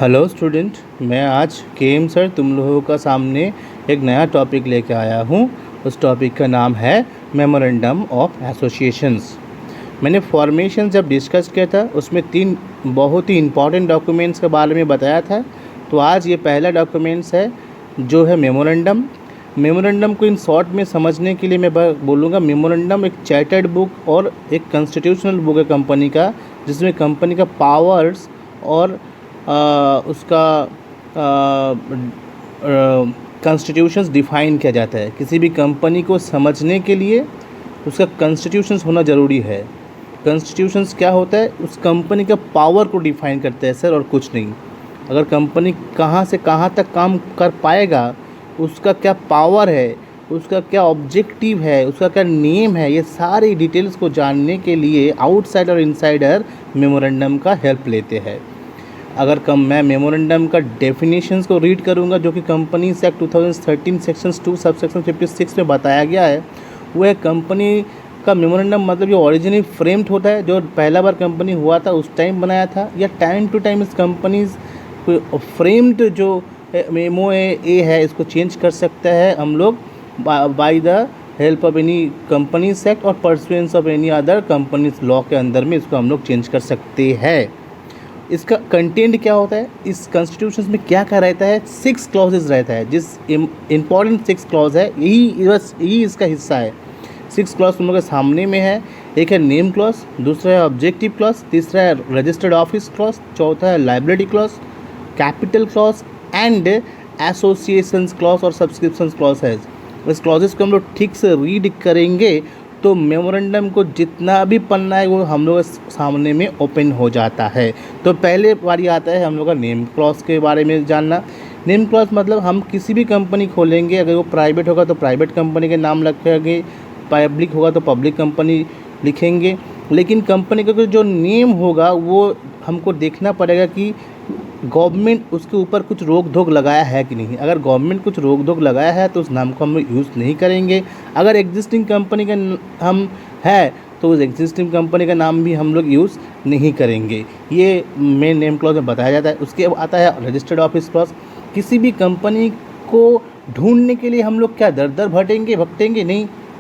Hello student, मैं आज KM sir तुम लोगों का सामने एक नया टॉपिक लेके आया हूँ। उस टॉपिक का नाम है मेमोरेंडम ऑफ एसोसिएशंस। मैंने फॉर्मेशन जब डिस्कस किया था उसमें 3 बहुत ही इम्पॉर्टेंट डॉक्यूमेंट्स के बारे में बताया था। तो आज ये पहला डॉक्यूमेंट्स है जो है मेमोरेंडम। मेमोरेंडम को इन शॉर्ट में समझने के लिए मैं बोलूँगा मेमोरेंडम एक चार्टर्ड बुक और एक कॉन्स्टिट्यूशनल बुक है कंपनी का, जिसमें कंपनी का पावर्स और उसका कॉन्स्टिट्यूशंस डिफ़ाइन किया जाता है। किसी भी कंपनी को समझने के लिए उसका कॉन्स्टिट्यूशंस होना ज़रूरी है। कॉन्स्टिट्यूशंस क्या होता है? उस कंपनी का पावर को डिफ़ाइन करता है सर, और कुछ नहीं। अगर कंपनी कहाँ से कहाँ तक काम कर पाएगा, उसका क्या पावर है, उसका क्या ऑब्जेक्टिव है, उसका क्या नेम है, ये सारी डिटेल्स को जानने के लिए आउटसाइडर और इनसाइडर मेमोरेंडम का हेल्प लेते हैं। अगर मैं मेमोरेंडम का डेफिनेशंस को रीड करूंगा, जो कि companies act 2013 sections 2 sub section 56 में बताया गया है, वो है कंपनी का मेमोरेंडम मतलब जो ओरिजिनली फ्रेम्ड होता है, जो पहला बार कंपनी हुआ था उस टाइम बनाया था, या टाइम टू टाइम इस कंपनीज फ्रेम्ड जो MOA है इसको चेंज कर सकता है हम लोग by the help of any companies act और pursuance of any other companies law के अंदर में इसको हम लोग चेंज कर सकते हैं। इसका कंटेंट क्या होता है, इस कॉन्स्टिट्यूशन में क्या क्या रहता है? 6 क्लॉजेज रहता है, जिस इम्पॉर्टेंट 6 क्लॉज है यही इसका हिस्सा है। 6 क्लॉज तुम लोग के सामने में है। एक है नेम क्लॉज, दूसरा है ऑब्जेक्टिव क्लॉज, तीसरा है रजिस्टर्ड ऑफिस क्लॉज, चौथा है liability clause, capital clause and associations clause और सब्सक्रिप्शन क्लॉज है। इस क्लॉजेस को हम लोग ठीक से रीड करेंगे तो मेमोरेंडम को जितना भी पढ़ना है वो हम लोग सामने में ओपन हो जाता है। तो पहले बारी आता है हम लोग का नेम क्लॉज के बारे में जानना। नेम क्लॉज मतलब हम किसी भी कंपनी खोलेंगे, अगर वो प्राइवेट होगा तो प्राइवेट कंपनी के नाम रखेंगे, पब्लिक होगा तो पब्लिक कंपनी लिखेंगे, लेकिन कंपनी का जो नेम होगा वो हमको देखना पड़ेगा कि गवर्नमेंट उसके ऊपर कुछ रोक धोक लगाया है कि नहीं। अगर गवर्नमेंट कुछ रोक धोक लगाया है तो उस नाम को हम यूज़ नहीं करेंगे। अगर एग्जिस्टिंग कंपनी का हम है तो उस एग्जिस्टिंग कंपनी का नाम भी हम लोग यूज़ नहीं करेंगे। ये मेन नेम क्लॉज में बताया जाता है। उसके बाद आता है रजिस्टर्ड ऑफिस क्लॉज। किसी भी कंपनी को ढूंढने के लिए हम लोग क्या दर दर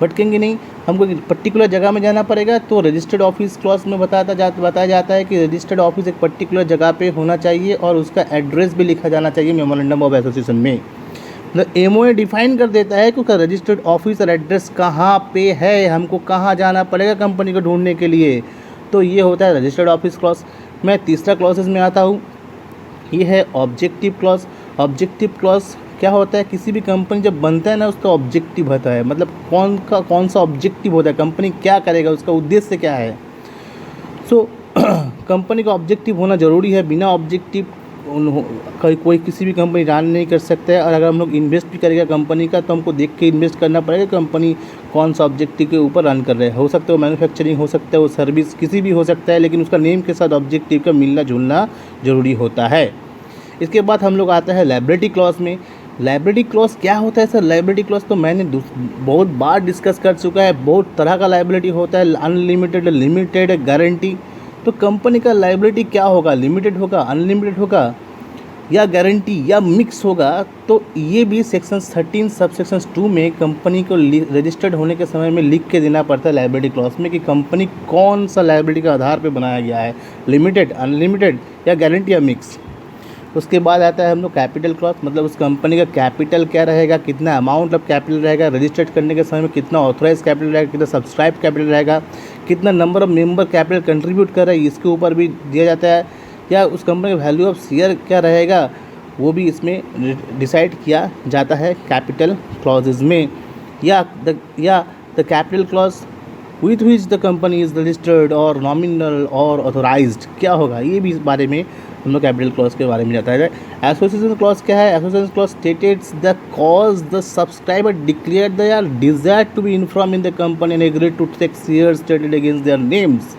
भटकेंगे नहीं, हमको पर्टिकुलर जगह में जाना पड़ेगा। तो रजिस्टर्ड ऑफिस क्लॉज में बताया जाता है कि रजिस्टर्ड ऑफिस एक पर्टिकुलर जगह पे होना चाहिए और उसका एड्रेस भी लिखा जाना चाहिए मेमोरेंडम ऑफ एसोसिएशन में। मतलब MOA डिफाइन कर देता है कि उसका रजिस्टर्ड ऑफिस और एड्रेस कहाँ पे है, हमको कहाँ जाना पड़ेगा कंपनी को ढूंढने के लिए। तो ये होता है रजिस्टर्ड ऑफिस क्लॉज। मैं तीसरा क्लॉजेस में आता हूँ, ये है ऑब्जेक्टिव क्लॉज। ऑब्जेक्टिव क्लॉज क्या होता है? किसी भी कंपनी जब बनता है ना, उसका ऑब्जेक्टिव होता है, मतलब कौन सा ऑब्जेक्टिव होता है, कंपनी क्या करेगा, उसका उद्देश्य क्या है। कंपनी का ऑब्जेक्टिव होना ज़रूरी है। बिना ऑब्जेक्टिव कोई किसी भी कंपनी रन नहीं कर सकता है। और अगर हम लोग इन्वेस्ट भी करेगा कंपनी का, तो हमको देख के इन्वेस्ट करना पड़ेगा कंपनी कौन सा ऑब्जेक्टिव के ऊपर रन कर रहे हैं। हो सकता है वो मैन्युफैक्चरिंग, हो सकता है वो सर्विस, किसी भी हो सकता है, लेकिन उसका नेम के साथ ऑब्जेक्टिव का मिलना जुलना ज़रूरी होता है। इसके बाद हम लोग आता है लाइबिलिटी क्लॉज में। लाइबिलिटी क्लॉज क्या होता है सर? लाइबिलिटी क्लॉज तो मैंने बहुत बार डिस्कस कर चुका है। बहुत तरह का लाइबिलिटी होता है, अनलिमिटेड, लिमिटेड, गारंटी। तो कंपनी का लाइबिलिटी क्या होगा? लिमिटेड होगा, अनलिमिटेड होगा, या गारंटी, या मिक्स होगा? तो ये भी सेक्शन 13 सब सेक्शन 2 में कंपनी को रजिस्टर्ड होने के समय में लिख के देना पड़ता है लाइबिलिटी क्लॉज में कि कंपनी कौन सा लाइबिलिटी के आधार पर बनाया गया है, लिमिटेड, अनलिमिटेड, या गारंटी, या मिक्स। उसके बाद आता है हम लोग कैपिटल क्लॉज, मतलब उस कंपनी का कैपिटल क्या रहेगा, कितना अमाउंट ऑफ कैपिटल रहेगा, रजिस्टर्ड करने के समय में कितना ऑथराइज कैपिटल रहेगा, कितना सब्सक्राइब कैपिटल रहेगा, कितना number of member capital contribute कर रहा है, इसके ऊपर भी दिया जाता है। या उस कंपनी का वैल्यू ऑफ शेयर क्या रहेगा, वो भी इसमें डिसाइड किया जाता है कैपिटल क्लॉजेज में। या the capital clause with which the company is registered और नॉमिनल और ऑथोराइज्ड क्या होगा, ये भी इस बारे में हम लोग कैपिटल क्लॉज के बारे में जाता है। एसोसिएशन क्लॉज क्या है? Association clause stateds the cause the subscriber declare they are desire to be inform in the company and agreed to take shares stated against their names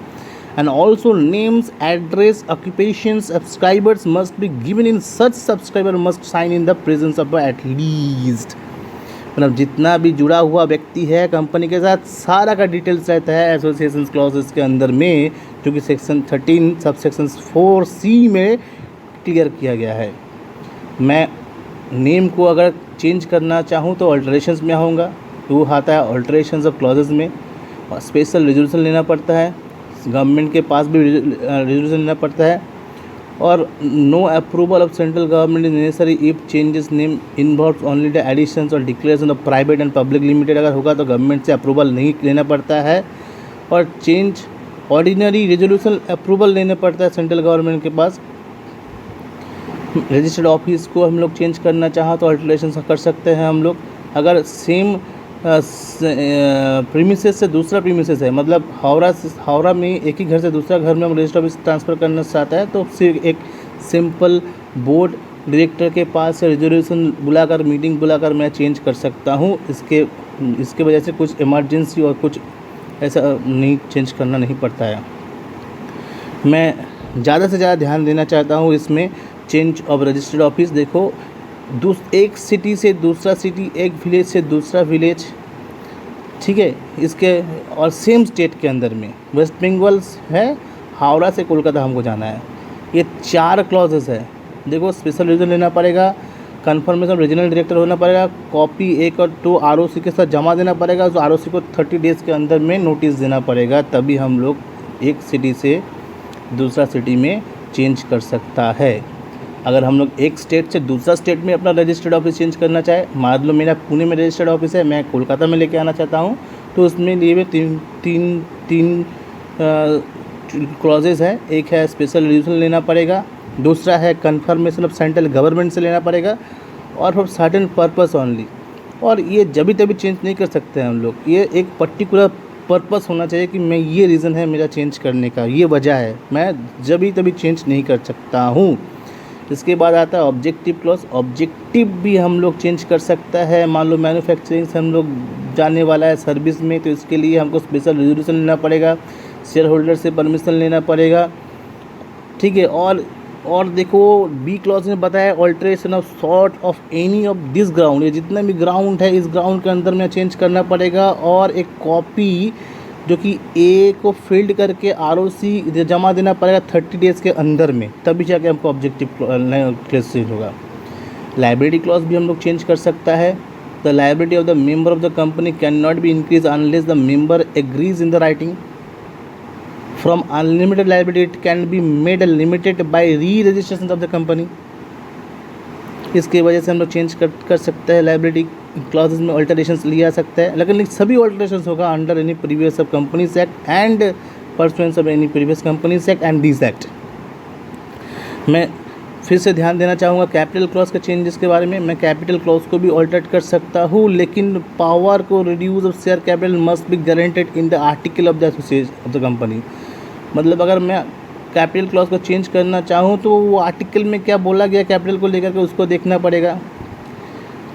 and also names, address, occupations, subscribers must be given in such subscriber must sign in the presence of at least, मतलब जितना भी जुड़ा हुआ व्यक्ति है company के साथ सारा का डिटेल्स रहता है एसोसिएशन क्लॉजेस के अंदर में, जो कि सेक्शन 13 सब सेक्शन 4C में क्लियर किया गया है। मैं नेम को अगर चेंज करना चाहूँ तो अल्टरेशंस में आऊँगा, तो वो आता है अल्टरेशंस ऑफ क्लॉजेज में, और स्पेशल रेजोल्यूशन लेना पड़ता है, गवर्नमेंट के पास भी रेजोल्यूशन लेना पड़ता है। और no approval of central government is necessary if changes name involves only the additions और declaration of private and public limited. अगर होगा तो गवर्नमेंट से अप्रूवल नहीं लेना पड़ता है, और चेंज ऑर्डिनरी रेजोल्यूशन अप्रूवल लेना पड़ता है सेंट्रल गवर्नमेंट के पास। रजिस्टर्ड ऑफिस को हम लोग चेंज करना चाहा तो अल्टरेशन कर सकते हैं हम लोग। अगर सेम प्रीमिसेस से दूसरा प्रीमिसेस है, मतलब हावड़ा में एक ही घर से दूसरा घर में हम रजिस्टर्ड ऑफिस ट्रांसफ़र करना चाहता है, तो सिर्फ एक सिंपल बोर्ड डायरेक्टर के पास से रेजोल्यूशन बुलाकर, मीटिंग बुलाकर मैं चेंज कर सकता हूँ। इसके वजह से कुछ इमरजेंसी और कुछ ऐसा नहीं चेंज करना नहीं पड़ता है। मैं ज़्यादा से ज़्यादा ध्यान देना चाहता हूँ इसमें चेंज ऑफ रजिस्टर्ड ऑफिस। देखो, एक सिटी से दूसरा सिटी, एक विलेज से दूसरा विलेज, ठीक है, इसके और सेम स्टेट के अंदर में वेस्ट बंगाल है, हावड़ा से कोलकाता हमको जाना है, ये 4 क्लॉजेस है। देखो, स्पेशल रीजन लेना पड़ेगा, कन्फर्मेशन रीजनल डायरेक्टर होना पड़ेगा, कॉपी 1 और 2 आरओसी के साथ जमा देना पड़ेगा, तो आरओसी को 30 डेज़ के अंदर में नोटिस देना पड़ेगा, तभी हम लोग एक सिटी से दूसरा सिटी में चेंज कर सकता है। अगर हम लोग एक स्टेट से दूसरा स्टेट में अपना रजिस्टर्ड ऑफिस चेंज करना चाहे, मान लो मेरा पुणे में रजिस्टर्ड ऑफिस है, मैं कोलकाता में लेके आना चाहता हूँ, तो उसमें लिए हुए तीन क्लॉजेज है। एक है स्पेशल रेजोल्यूशन लेना पड़ेगा, दूसरा है कन्फर्मेशन ऑफ सेंट्रल गवर्नमेंट से लेना पड़ेगा, और फॉर सर्टेन पर्पस ओनली। और ये जभी तभी चेंज नहीं कर सकते हैं हम लोग, ये एक पर्टिकुलर पर्पस होना चाहिए कि मैं ये रीज़न है मेरा चेंज करने का, ये वजह है, मैं जभी तभी चेंज नहीं कर सकता हूँ। इसके बाद आता है ऑब्जेक्टिव क्लॉज। ऑब्जेक्टिव भी हम लोग चेंज कर सकता है। मान लो मैन्युफैक्चरिंग से हम लोग जाने वाला है सर्विस में, तो इसके लिए हमको स्पेशल रेजोल्यूशन लेना पड़ेगा, शेयर होल्डर से परमिशन लेना पड़ेगा, ठीक है। और देखो, बी क्लॉज में बताया alteration of sort of any of this ground, ये जितना भी ग्राउंड है इस ग्राउंड के अंदर में चेंज करना पड़ेगा, और एक कॉपी जो कि ए को फील्ड करके आरओसी जमा देना पड़ेगा 30 डेज़ के अंदर में, तभी जाके हमको ऑब्जेक्टिव क्लॉज चेंज होगा। लाइबिलिटी क्लॉज भी हम लोग चेंज कर सकता है। The liability of the member of the company can not be increase unless the member agrees in the writing. From unlimited liability it can be made limited by री registration of the company. इसकी वजह से हम लोग change कर सकते हैं। Liability clauses में अल्टरेशंस लिया सकता है, लेकिन सभी अल्टरेशंस होगा under any previous of companies act and pursuance of any previous companies act and this act. मैं फिर से ध्यान देना चाहूँगा कैपिटल क्लॉज के चेंजेस के बारे में। मैं कैपिटल क्लॉज को भी ऑल्टर कर सकता हूँ, लेकिन पावर को reduce of share capital must be guaranteed in the article of the association of the company. मतलब अगर मैं कैपिटल क्लॉज को चेंज करना चाहूँ तो वो आर्टिकल में क्या बोला गया कैपिटल को लेकर के उसको देखना पड़ेगा।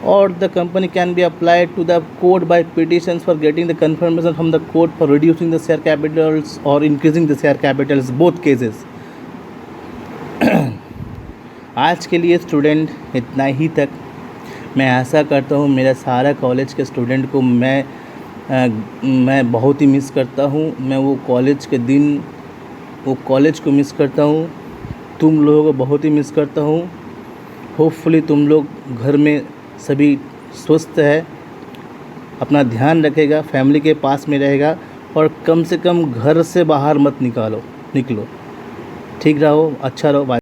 और the company can be applied to the court by petitions for getting the confirmation from the court for reducing the share capitals और increasing the share capitals, both cases. आज के लिए स्टूडेंट इतना ही तक। मैं आशा करता हूँ मेरा सारा कॉलेज के स्टूडेंट को मैं बहुत ही मिस करता हूँ। मैं वो कॉलेज के दिन, वो कॉलेज को मिस करता हूँ, तुम लोगों को बहुत ही मिस करता हूँ। होपफुली तुम लोग घर में सभी स्वस्थ है, अपना ध्यान रखेगा, फैमिली के पास में रहेगा, और कम से कम घर से बाहर मत निकलो। ठीक रहो, अच्छा रहो।